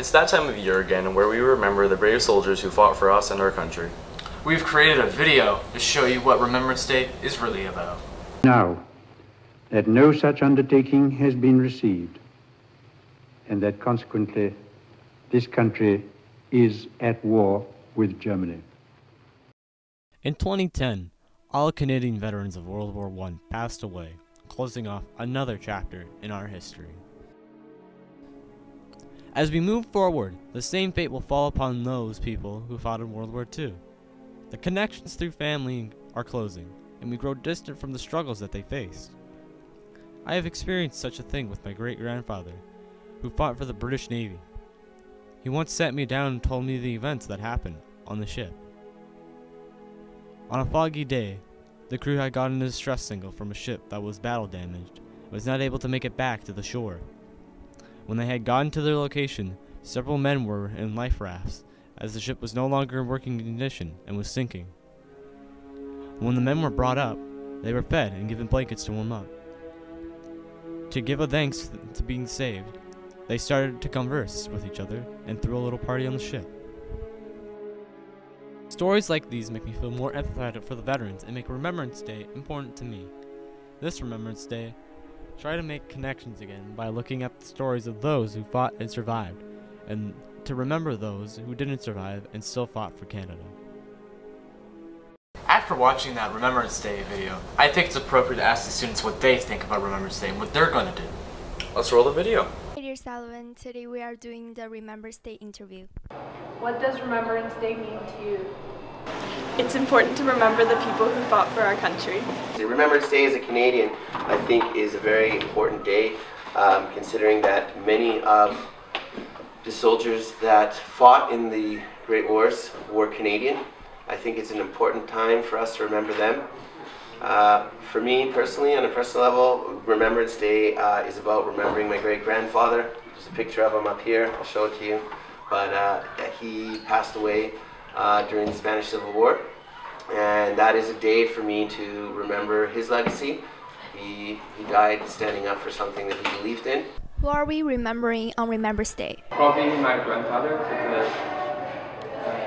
It's that time of year again where we remember the brave soldiers who fought for us and our country. We've created a video to show you what Remembrance Day is really about. Now that no such undertaking has been received, and that consequently this country is at war with Germany. In 2010, all Canadian veterans of World War I passed away, closing off another chapter in our history. As we move forward, the same fate will fall upon those people who fought in World War II. The connections through family are closing, and we grow distant from the struggles that they faced. I have experienced such a thing with my great-grandfather, who fought for the British Navy. He once sat me down and told me the events that happened on the ship. On a foggy day, the crew had gotten a distress signal from a ship that was battle damaged and was not able to make it back to the shore. When they had gotten to their location, several men were in life rafts, as the ship was no longer in working condition and was sinking. When the men were brought up, they were fed and given blankets to warm up. To give a thanks to being saved, they started to converse with each other and threw a little party on the ship. Stories like these make me feel more empathetic for the veterans and make Remembrance Day important to me. This Remembrance Day, try to make connections again by looking at the stories of those who fought and survived, and to remember those who didn't survive and still fought for Canada. After watching that Remembrance Day video, I think it's appropriate to ask the students what they think about Remembrance Day and what they're going to do. Let's roll the video. Hey dear Sullivan, today we are doing the Remembrance Day interview. What does Remembrance Day mean to you? It's important to remember the people who fought for our country. Remembrance Day as a Canadian, I think, is a very important day, considering that many of the soldiers that fought in the Great Wars were Canadian. I think it's an important time for us to remember them. For me personally, on a personal level, Remembrance Day is about remembering my great-grandfather. There's a picture of him up here, I'll show it to you. But he passed away during the Spanish Civil War, and that is a day for me to remember his legacy. He died standing up for something that he believed in. Who are we remembering on Remembrance Day? Probably my grandfather, because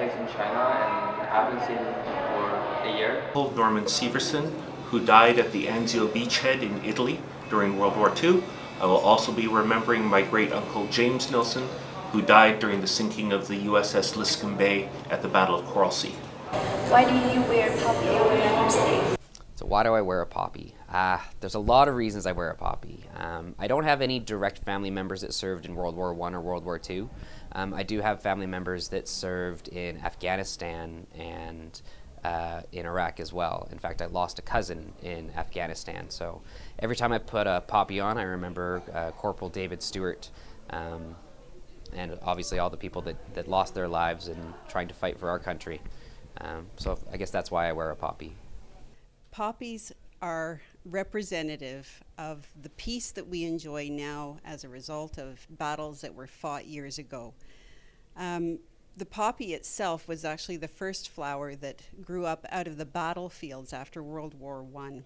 he's in China and I haven't seen him for a year. Norman Severson, who died at the Anzio beachhead in Italy during World War II. I will also be remembering my great-uncle James Nilsson, who died during the sinking of the USS Liscombe Bay at the Battle of Coral Sea. Why do you wear poppy on Remembrance Day? So why do I wear a poppy? There's a lot of reasons I wear a poppy. I don't have any direct family members that served in World War I or World War II. I do have family members that served in Afghanistan and in Iraq as well. In fact, I lost a cousin in Afghanistan. So every time I put a poppy on, I remember Corporal David Stewart, and obviously all the people that lost their lives in trying to fight for our country. So I guess that's why I wear a poppy. Poppies are representative of the peace that we enjoy now as a result of battles that were fought years ago. The poppy itself was actually the first flower that grew up out of the battlefields after World War I.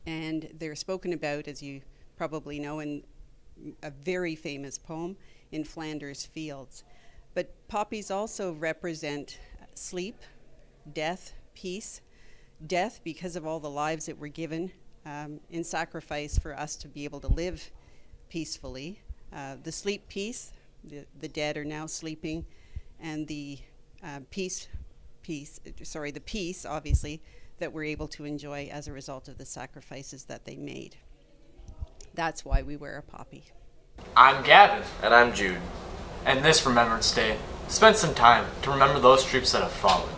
And they're spoken about, as you probably know, in a very famous poem, In Flanders Fields. But poppies also represent sleep, death, peace. Death because of all the lives that were given in sacrifice for us to be able to live peacefully. The sleep piece, the dead are now sleeping, and the peace, obviously, that we're able to enjoy as a result of the sacrifices that they made. That's why we wear a poppy. I'm Gavin. And I'm Jude. And this Remembrance Day, spend some time to remember those troops that have fallen.